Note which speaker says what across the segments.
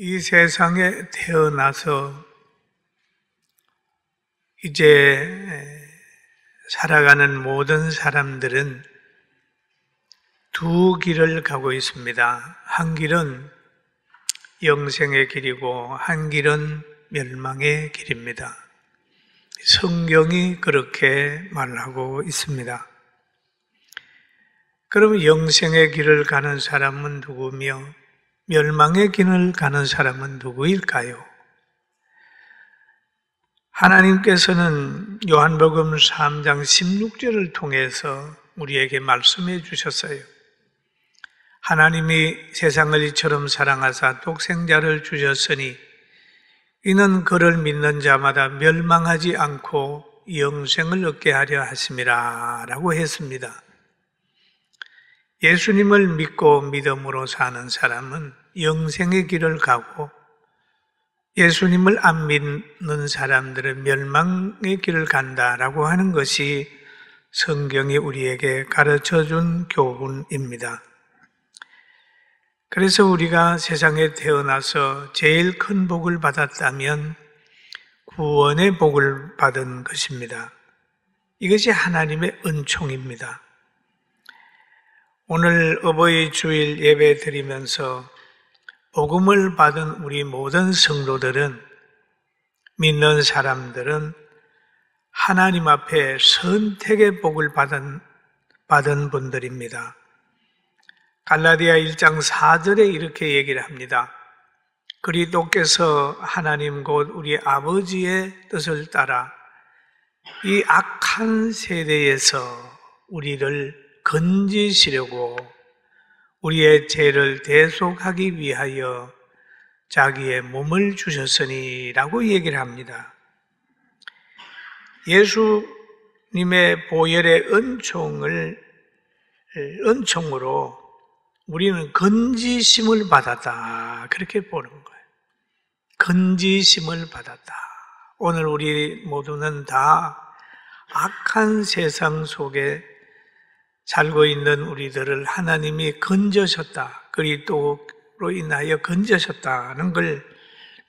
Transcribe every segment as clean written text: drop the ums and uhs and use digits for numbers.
Speaker 1: 이 세상에 태어나서 이제 살아가는 모든 사람들은 두 길을 가고 있습니다. 한 길은 영생의 길이고 한 길은 멸망의 길입니다. 성경이 그렇게 말하고 있습니다. 그럼 영생의 길을 가는 사람은 누구며 멸망의 길을 가는 사람은 누구일까요? 하나님께서는 요한복음 3장 16절을 통해서 우리에게 말씀해 주셨어요. 하나님이 세상을 이처럼 사랑하사 독생자를 주셨으니 이는 그를 믿는 자마다 멸망하지 않고 영생을 얻게 하려 하심이라 라고 했습니다. 예수님을 믿고 믿음으로 사는 사람은 영생의 길을 가고 예수님을 안 믿는 사람들은 멸망의 길을 간다라고 하는 것이 성경이 우리에게 가르쳐준 교훈입니다. 그래서 우리가 세상에 태어나서 제일 큰 복을 받았다면 구원의 복을 받은 것입니다. 이것이 하나님의 은총입니다. 오늘 어버이 주일 예배 드리면서 복음을 받은 우리 모든 성도들은, 믿는 사람들은 하나님 앞에 선택의 복을 받은 분들입니다. 갈라디아 1장 4절에 이렇게 얘기를 합니다. 그리스도께서 하나님 곧 우리 아버지의 뜻을 따라 이 악한 세대에서 우리를 건지시려고 우리의 죄를 대속하기 위하여 자기의 몸을 주셨으니 라고 얘기를 합니다. 예수님의 보혈의 은총으로 우리는 건지심을 받았다, 그렇게 보는 거예요. 건지심을 받았다. 오늘 우리 모두는 다 악한 세상 속에 살고 있는 우리들을 하나님이 건져셨다, 그리스도로 인하여 건져셨다는 걸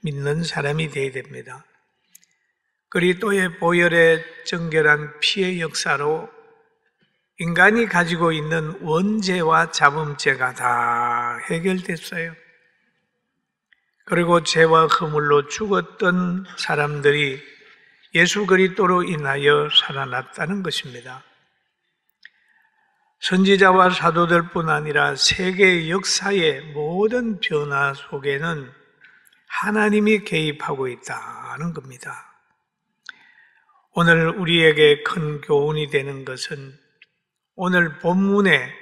Speaker 1: 믿는 사람이 되어야 됩니다. 그리스도의 보혈의 정결한 피의 역사로 인간이 가지고 있는 원죄와 잡음죄가 다 해결됐어요. 그리고 죄와 허물로 죽었던 사람들이 예수 그리스도로 인하여 살아났다는 것입니다. 선지자와 사도들뿐 아니라 세계 역사의 모든 변화 속에는 하나님이 개입하고 있다는 겁니다. 오늘 우리에게 큰 교훈이 되는 것은 오늘 본문에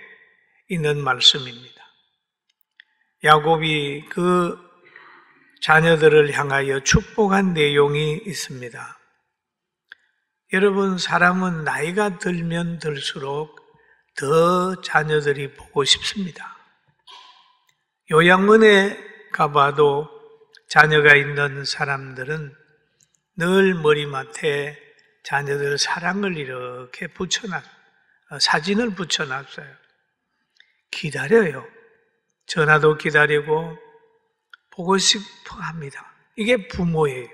Speaker 1: 있는 말씀입니다. 야곱이 그 자녀들을 향하여 축복한 내용이 있습니다. 여러분, 사람은 나이가 들면 들수록 더 자녀들이 보고 싶습니다. 요양원에 가봐도 자녀가 있는 사람들은 늘 머리맡에 자녀들 사랑을 이렇게 사진을 붙여놨어요. 기다려요. 전화도 기다리고 보고 싶어 합니다. 이게 부모예요.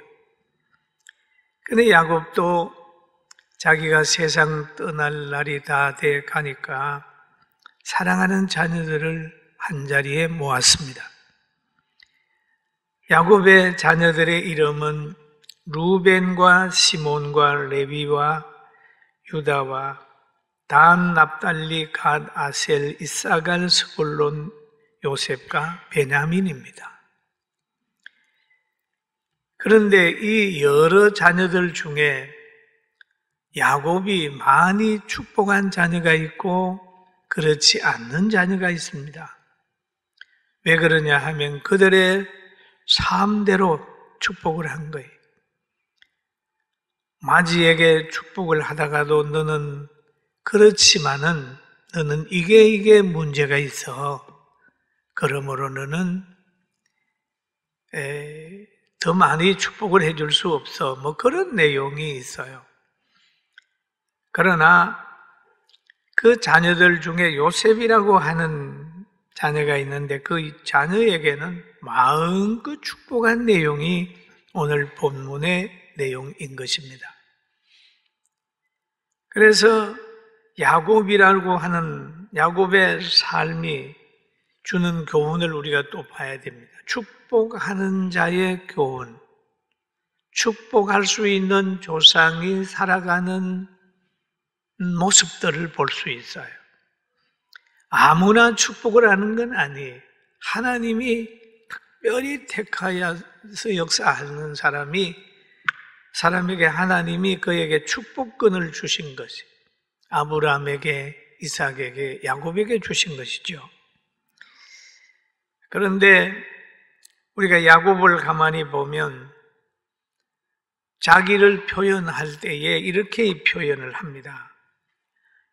Speaker 1: 근데 야곱도 자기가 세상 떠날 날이 다 돼 가니까 사랑하는 자녀들을 한자리에 모았습니다. 야곱의 자녀들의 이름은 루벤과 시몬과 레위와 유다와 단, 납달리, 갓, 아셀, 이사갈, 스불론, 요셉과 베냐민입니다. 그런데 이 여러 자녀들 중에 야곱이 많이 축복한 자녀가 있고 그렇지 않는 자녀가 있습니다. 왜 그러냐 하면 그들의 삶대로 축복을 한 거예요. 마지에게 축복을 하다가도 너는 그렇지만은 너는 이게 문제가 있어. 그러므로 너는 더 많이 축복을 해줄 수 없어. 뭐 그런 내용이 있어요. 그러나 그 자녀들 중에 요셉이라고 하는 자녀가 있는데 그 자녀에게는 마음껏 축복한 내용이 오늘 본문의 내용인 것입니다. 그래서 야곱이라고 하는 야곱의 삶이 주는 교훈을 우리가 또 봐야 됩니다. 축복하는 자의 교훈, 축복할 수 있는 조상이 살아가는 모습들을 볼 수 있어요. 아무나 축복을 하는 건 아니에요. 하나님이 특별히 택하여서 역사하는 사람에게 하나님이 그에게 축복권을 주신 것이 아브라함에게, 이삭에게, 야곱에게 주신 것이죠. 그런데 우리가 야곱을 가만히 보면 자기를 표현할 때에 이렇게 표현을 합니다.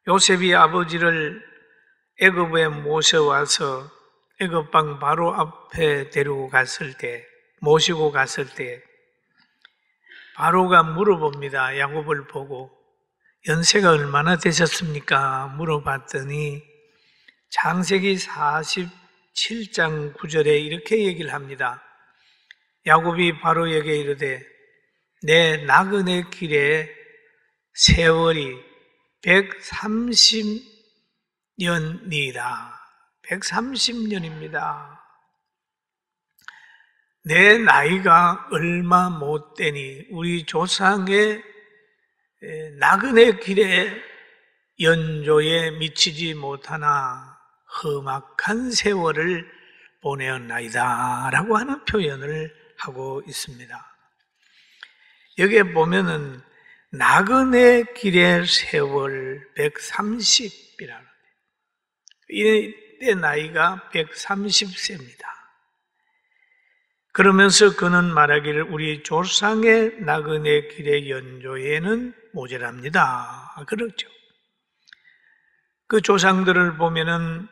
Speaker 1: 요셉이 아버지를 애굽에 모셔와서 애굽 왕 바로 앞에 모시고 갔을 때 바로가 물어봅니다. 야곱을 보고 연세가 얼마나 되셨습니까? 물어봤더니 창세기 47장 9절에 이렇게 얘기를 합니다. 야곱이 바로에게 이르되 내 나그네 길에 세월이 130년이다. 130년입니다. 내 나이가 얼마 못 되니 우리 조상의 나그네 길에 연조에 미치지 못하나 험악한 세월을 보내었나이다 라고 하는 표현을 하고 있습니다. 여기에 보면은 나그네 길의 세월 130이라는 이때 나이가 130세입니다. 그러면서 그는 말하기를 우리 조상의 나그네 길의 연조에는 모자랍니다. 그렇죠. 그 조상들을 보면은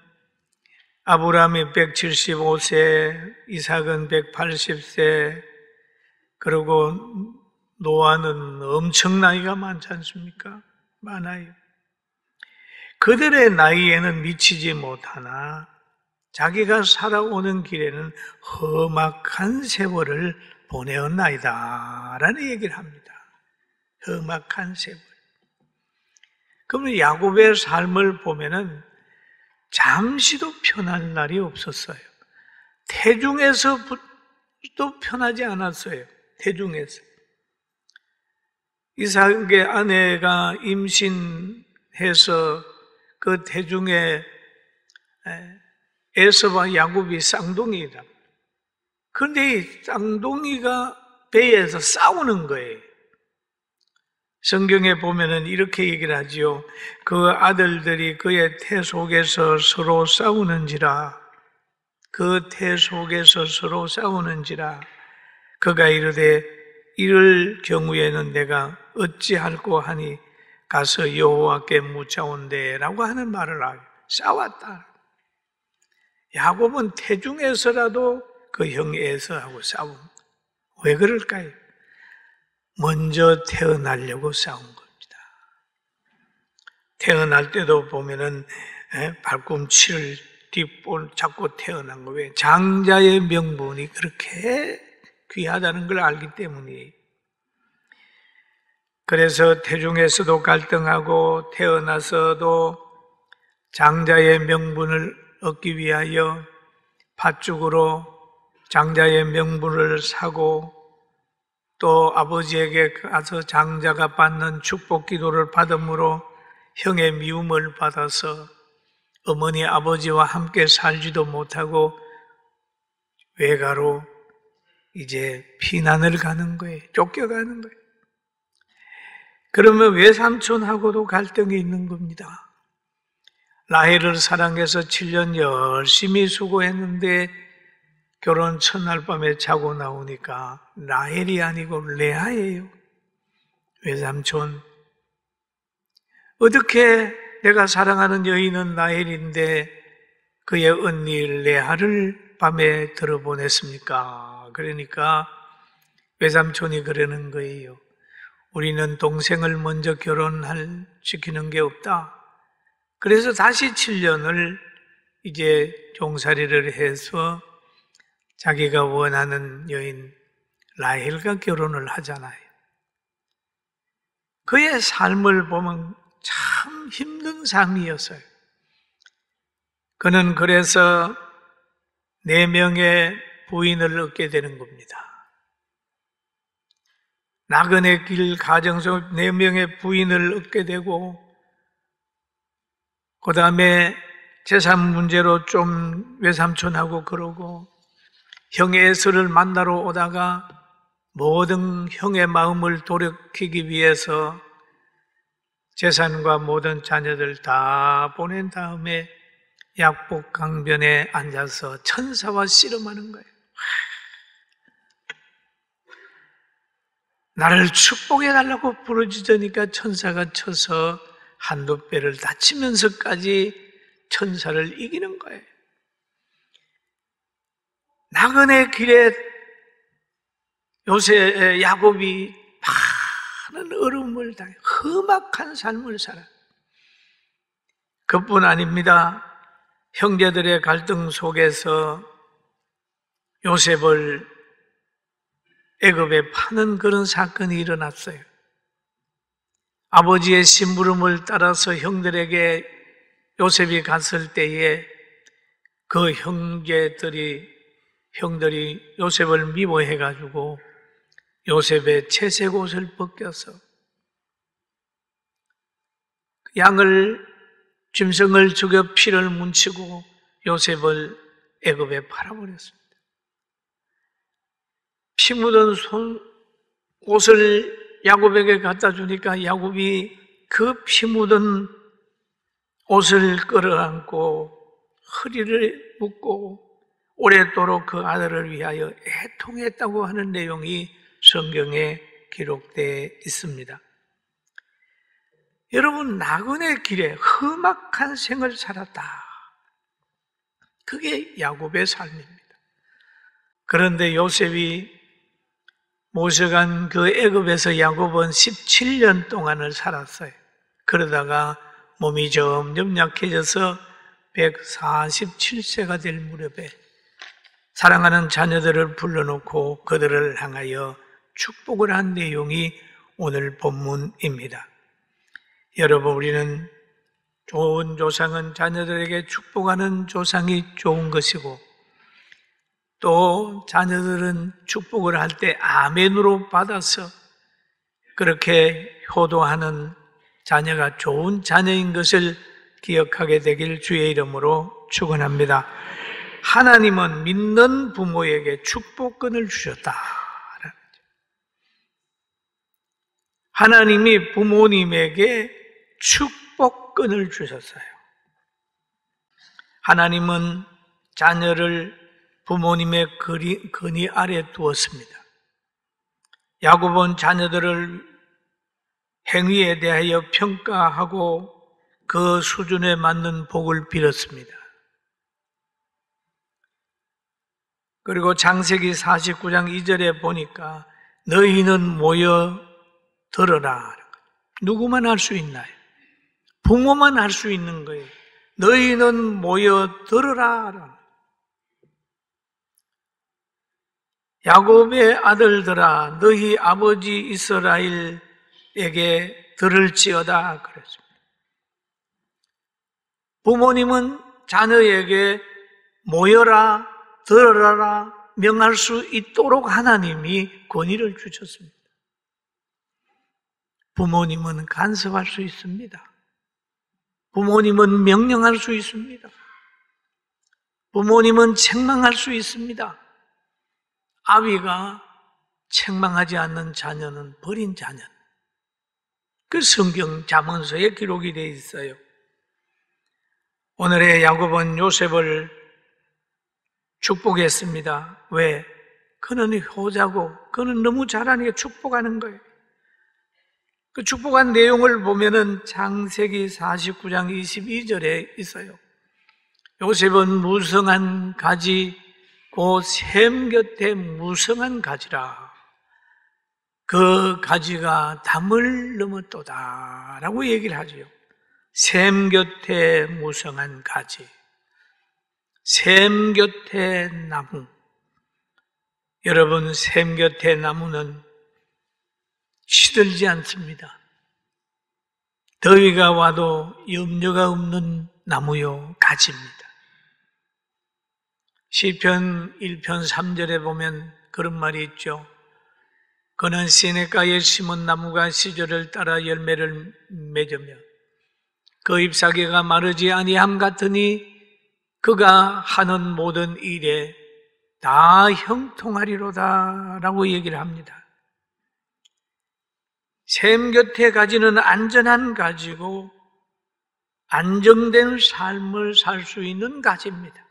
Speaker 1: 아브라함이 175세, 이삭은 180세, 그리고 노아는 엄청 나이가 많지 않습니까? 많아요. 그들의 나이에는 미치지 못하나 자기가 살아오는 길에는 험악한 세월을 보내었나이다 라는 얘기를 합니다. 험악한 세월. 그러면 야곱의 삶을 보면은 잠시도 편한 날이 없었어요. 태중에서도 편하지 않았어요. 태중에서. 이삭의 아내가 임신해서 그 태중에 에서와 야곱이 쌍둥이다. 그런데 이 쌍둥이가 배에서 싸우는 거예요. 성경에 보면은 이렇게 얘기를 하지요. 그 아들들이 그의 태 속에서 서로 싸우는지라, 그 태 속에서 서로 싸우는지라, 그가 이르되 이럴 경우에는 내가 어찌할꼬 하니 가서 여호와께 묻자온대라고 하는 말을 하요. 싸웠다. 야곱은 태중에서라도 그 형 에서하고 싸운. 왜 그럴까요? 먼저 태어나려고 싸운 겁니다. 태어날 때도 보면은 발꿈치를 뒷볼 잡고 태어난 거. 왜? 장자의 명분이 그렇게 귀하다는 걸 알기 때문이에요. 그래서 태중에서도 갈등하고 태어나서도 장자의 명분을 얻기 위하여 팥죽으로 장자의 명분을 사고 또 아버지에게 가서 장자가 받는 축복 기도를 받음으로 형의 미움을 받아서 어머니 아버지와 함께 살지도 못하고 외가로 이제 피난을 가는 거예요. 쫓겨가는 거예요. 그러면 외삼촌하고도 갈등이 있는 겁니다. 라헬을 사랑해서 7년 열심히 수고했는데 결혼 첫날 밤에 자고 나오니까 라헬이 아니고 레아예요. 외삼촌. 어떻게 내가 사랑하는 여인은 라헬인데 그의 언니 레아를 밤에 들어보냈습니까? 그러니까 외삼촌이 그러는 거예요. 우리는 동생을 먼저 시키는 게 없다. 그래서 다시 7년을 이제 종살이를 해서 자기가 원하는 여인 라헬과 결혼을 하잖아요. 그의 삶을 보면 참 힘든 삶이었어요. 그는 그래서 4명의 부인을 얻게 되는 겁니다. 나그네 길 가정 속 4명의 부인을 얻게 되고, 그 다음에 재산 문제로 좀 외삼촌하고 그러고, 형 에서를 만나러 오다가 모든 형의 마음을 돌이키기 위해서 재산과 모든 자녀들 다 보낸 다음에 약복 강변에 앉아서 천사와 씨름하는 거예요. 나를 축복해달라고 부르짖으니까 천사가 쳐서 한두 배를 다치면서까지 천사를 이기는 거예요. 나그네 길에 요새 야곱이 많은 어려움을 당해 험악한 삶을 살아. 그뿐 아닙니다. 형제들의 갈등 속에서 요셉을 애굽에 파는 그런 사건이 일어났어요. 아버지의 심부름을 따라서 형들이 요셉이 갔을 때에 그 형들이 요셉을 미워해가지고 요셉의 채색 옷을 벗겨서 짐승을 죽여 피를 뭉치고 요셉을 애굽에 팔아버렸습니다. 피 묻은 옷을 야곱에게 갖다 주니까 야곱이 그 피 묻은 옷을 끌어안고 허리를 묶고 오랫도록 그 아들을 위하여 애통했다고 하는 내용이 성경에 기록되어 있습니다. 여러분, 나그네 길에 험악한 생을 살았다. 그게 야곱의 삶입니다. 그런데 요셉이 모셔간 그 애굽에서 야곱은 17년 동안을 살았어요. 그러다가 몸이 점점 약해져서 147세가 될 무렵에 사랑하는 자녀들을 불러놓고 그들을 향하여 축복을 한 내용이 오늘 본문입니다. 여러분, 우리는 좋은 조상은 자녀들에게 축복하는 조상이 좋은 것이고, 또 자녀들은 축복을 할 때 아멘으로 받아서 그렇게 효도하는 자녀가 좋은 자녀인 것을 기억하게 되길 주의 이름으로 축원합니다. 하나님은 믿는 부모에게 축복권을 주셨다. 하나님이 부모님에게 축복권을 주셨어요. 하나님은 자녀를 부모님의 근위 아래 두었습니다. 야곱은 자녀들을 행위에 대하여 평가하고 그 수준에 맞는 복을 빌었습니다. 그리고 창세기 49장 2절에 보니까 너희는 모여 들어라. 누구만 할 수 있나요? 부모만 할 수 있는 거예요. 너희는 모여 들어라. 야곱의 아들들아, 너희 아버지 이스라엘에게 들을지어다 그랬습니다. 부모님은 자녀에게 모여라, 들어라 명할 수 있도록 하나님이 권위를 주셨습니다. 부모님은 간섭할 수 있습니다. 부모님은 명령할 수 있습니다. 부모님은 책망할 수 있습니다. 아비가 책망하지 않는 자녀는 버린 자녀. 그 성경 잠언서에 기록이 되어 있어요. 오늘의 야곱은 요셉을 축복했습니다. 왜? 그는 효자고 그는 너무 잘하니까 축복하는 거예요. 그 축복한 내용을 보면은 창세기 49장 22절에 있어요. 요셉은 무성한 가지 곧 샘 곁에 무성한 가지라. 그 가지가 담을 넘었도다 라고 얘기를 하죠. 샘 곁에 무성한 가지, 샘 곁에 나무. 여러분, 샘 곁의 나무는 시들지 않습니다. 더위가 와도 염려가 없는 나무요 가지입니다. 시편 1편 3절에 보면 그런 말이 있죠. 그는 시냇가에 심은 나무가 시절을 따라 열매를 맺으며 그 잎사귀가 마르지 아니함 같으니 그가 하는 모든 일에 다 형통하리로다 라고 얘기를 합니다. 샘 곁에 가지는 안전한 가지고 안정된 삶을 살 수 있는 가지입니다.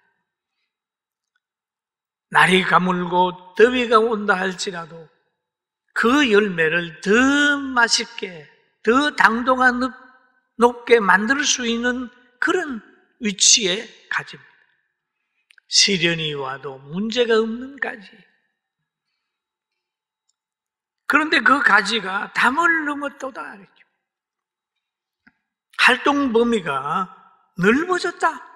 Speaker 1: 날이 가물고 더위가 온다 할지라도 그 열매를 더 맛있게, 더 당도가 높게 만들 수 있는 그런 위치의 가지입니다. 시련이 와도 문제가 없는 가지. 그런데 그 가지가 담을 넘었도다. 활동 범위가 넓어졌다.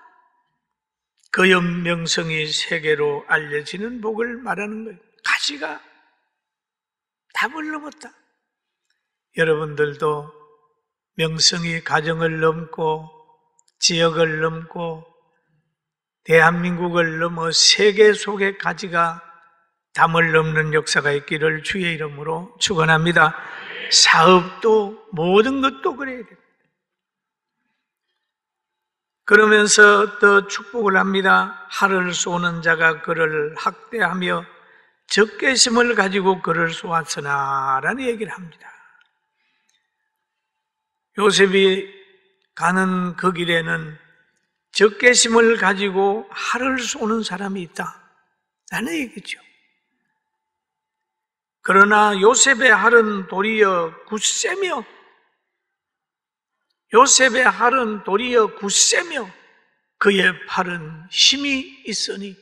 Speaker 1: 그 명성이 세계로 알려지는 복을 말하는 거예요. 가지가 담을 넘었다. 여러분들도 명성이 가정을 넘고 지역을 넘고 대한민국을 넘어 세계 속의 가지가 담을 넘는 역사가 있기를 주의 이름으로 축원합니다. 사업도 모든 것도 그래야 됩니다. 그러면서 더 축복을 합니다. har을 쏘는 자가 그를 학대하며 적개심을 가지고 그를 쏘았으나 라는 얘기를 합니다. 요셉이 가는 그 길에는 적개심을 가지고 har을 쏘는 사람이 있다 라는 얘기죠. 그러나 요셉의 har은 도리어 굳세며 요셉의 har은 도리어 굳세며 그의 팔은 힘이 있으니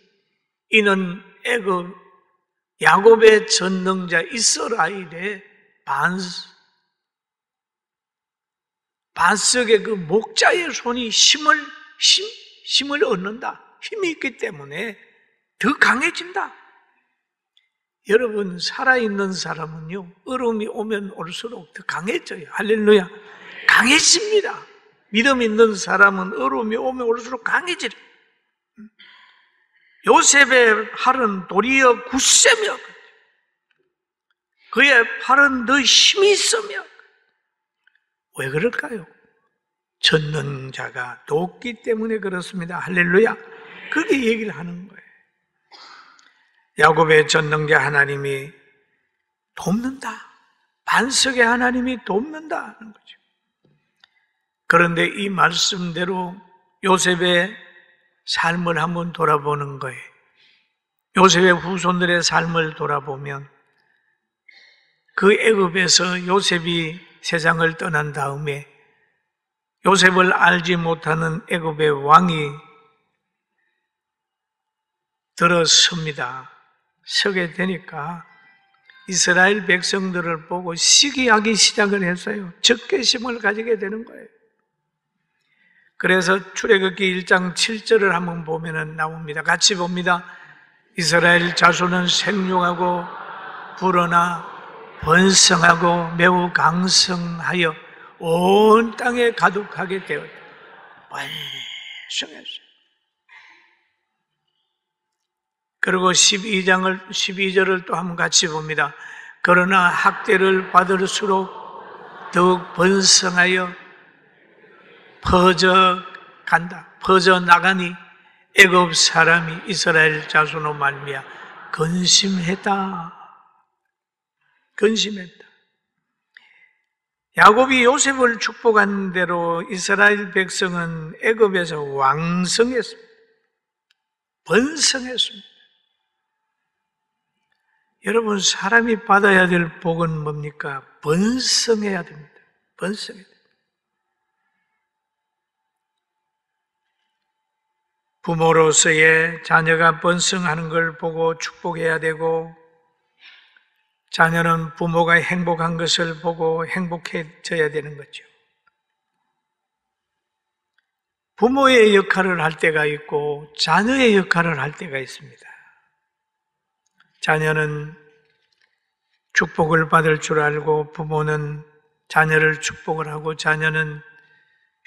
Speaker 1: 이는 애굽 야곱의 전능자 이스라엘의 반석의 그 목자의 손이 힘을 얻는다. 힘이 있기 때문에 더 강해진다. 여러분, 살아있는 사람은요, 어려움이 오면 올수록 더 강해져요. 할렐루야. 강해집니다. 믿음 있는 사람은 어려움이 오면 올수록 강해지라. 요셉의 팔은 도리어 굳세며 그의 팔은 더 힘이 있으며 왜 그럴까요? 전능자가 돕기 때문에 그렇습니다. 할렐루야. 그렇게 얘기를 하는 거예요. 야곱의 전능자 하나님이 돕는다. 반석의 하나님이 돕는다 하는 거죠. 그런데 이 말씀대로 요셉의 삶을 한번 돌아보는 거예요. 요셉의 후손들의 삶을 돌아보면 그 애굽에서 요셉이 세상을 떠난 다음에 요셉을 알지 못하는 애굽의 왕이 들어섭니다. 서게 되니까 이스라엘 백성들을 보고 시기하기 시작을 했어요. 적개심을 가지게 되는 거예요. 그래서 출애굽기 1장 7절을 한번 보면 나옵니다. 같이 봅니다. 이스라엘 자손은 생육하고 불어나 번성하고 매우 강성하여 온 땅에 가득하게 되었다. 번성했어요. 그리고 12절을 또 한번 같이 봅니다. 그러나 학대를 받을수록 더욱 번성하여 퍼져나가니 애굽 사람이 이스라엘 자손으로 말미암아 근심했다. 야곱이 요셉을 축복한 대로 이스라엘 백성은 애굽에서 왕성했습니다. 번성했습니다. 여러분, 사람이 받아야 될 복은 뭡니까? 번성해야 됩니다. 번성해야 됩니다. 부모로서의 자녀가 번성하는 걸 보고 축복해야 되고, 자녀는 부모가 행복한 것을 보고 행복해져야 되는 거죠. 부모의 역할을 할 때가 있고 자녀의 역할을 할 때가 있습니다. 자녀는 축복을 받을 줄 알고 부모는 자녀를 축복을 하고 자녀는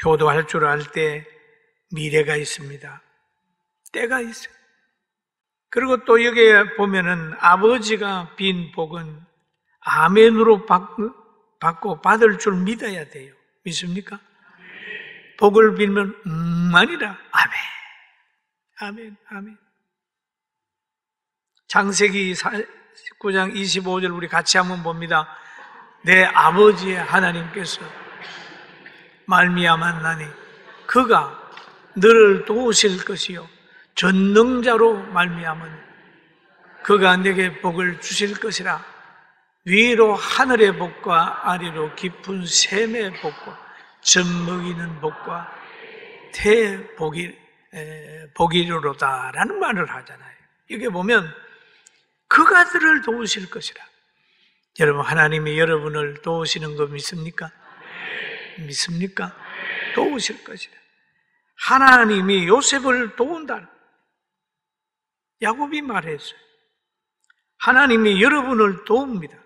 Speaker 1: 효도할 줄 알 때 미래가 있습니다. 때가 있어요. 그리고 또 여기에 보면은 아버지가 빈 복은 아멘으로 받고 받을 줄 믿어야 돼요. 믿습니까? 복을 빌면 아니라 아멘, 아멘, 아멘. 창세기 9장 25절 우리 같이 한번 봅니다. 내 아버지의 하나님께서 말미암았나니 그가 너를 도우실 것이요 전능자로 말미암으니 그가 내게 복을 주실 것이라. 위로 하늘의 복과 아래로 깊은 샘의 복과 젖먹이는 복과 복이로다라는 말을 하잖아요. 이게 보면 그가 너를 도우실 것이라. 여러분, 하나님이 여러분을 도우시는 거 믿습니까? 믿습니까? 도우실 것이라. 하나님이 요셉을 도운다. 야곱이 말했어요. 하나님이 여러분을 도웁니다.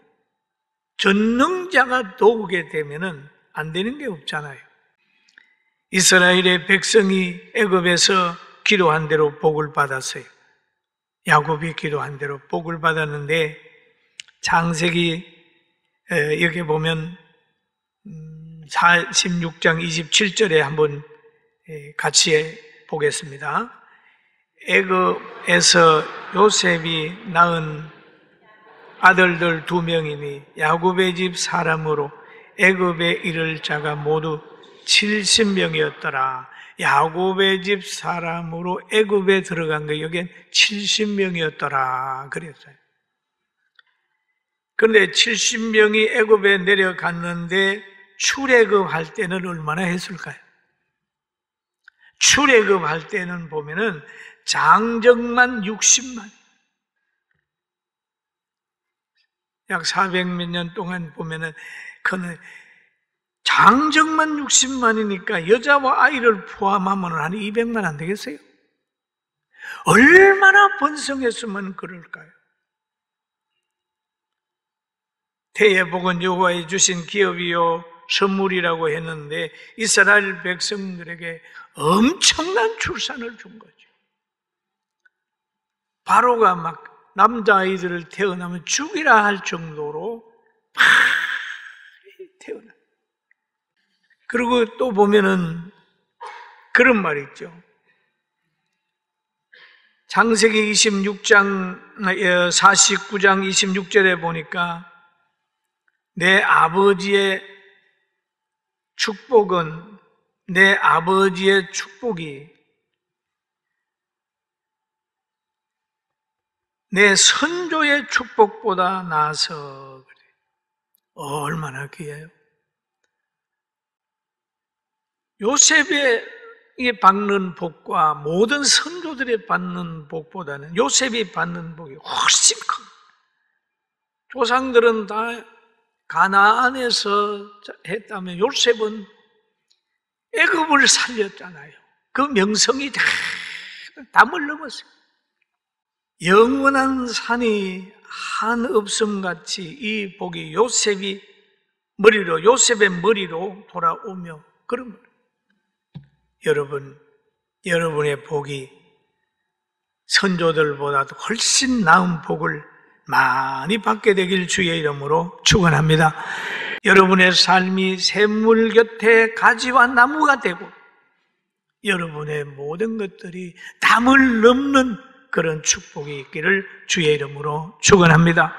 Speaker 1: 전능자가 도우게 되면은 안 되는 게 없잖아요. 이스라엘의 백성이 애굽에서 기도한 대로 복을 받았어요. 야곱이 기도한 대로 복을 받았는데 창세기 여기 보면 46장 27절에 한번 같이 보겠습니다. 애굽에서 요셉이 낳은 아들들 2명이니 야곱의 집 사람으로 애굽에 이를 자가 모두 70명이었더라. 야곱의 집 사람으로 애굽에 들어간 거 여기엔 70명이었더라 그랬어요. 그런데 70명이 애굽에 내려갔는데 출애굽할 때는 얼마나 했을까요? 출애굽할 때는 보면은 장정만 60만, 약 400몇 년 동안 보면은 그는 장정만 60만이니까 여자와 아이를 포함하면 한 200만 안 되겠어요? 얼마나 번성했으면 그럴까요? 태의 복은 여호와의 주신 기업이요 선물이라고 했는데 이스라엘 백성들에게 엄청난 출산을 준 거죠. 바로가 막 남자아이들을 태어나면 죽이라 할 정도로 많이 태어나. 그리고 또 보면은 그런 말이 있죠. 창세기 49장 26절에 보니까 내 아버지의 축복은 내 아버지의 축복이 내 선조의 축복보다 나아서 그래. 얼마나 귀해요. 요셉의 받는 복과 모든 선조들이 받는 복보다는 요셉이 받는 복이 훨씬 큰. 조상들은 다 가나안에서 했다면 요셉은 애굽을 살렸잖아요. 그 명성이 다 담을 넘었어요. 영원한 산이 한 읍섬같이 이 복이 요셉의 머리로 돌아오며 그런 거예요. 여러분의 복이 선조들보다도 훨씬 나은 복을 많이 받게 되길 주의 이름으로 축원합니다. 여러분의 삶이 샘물 곁에 가지와 나무가 되고 여러분의 모든 것들이 담을 넘는 그런 축복이 있기를 주의 이름으로 축원합니다.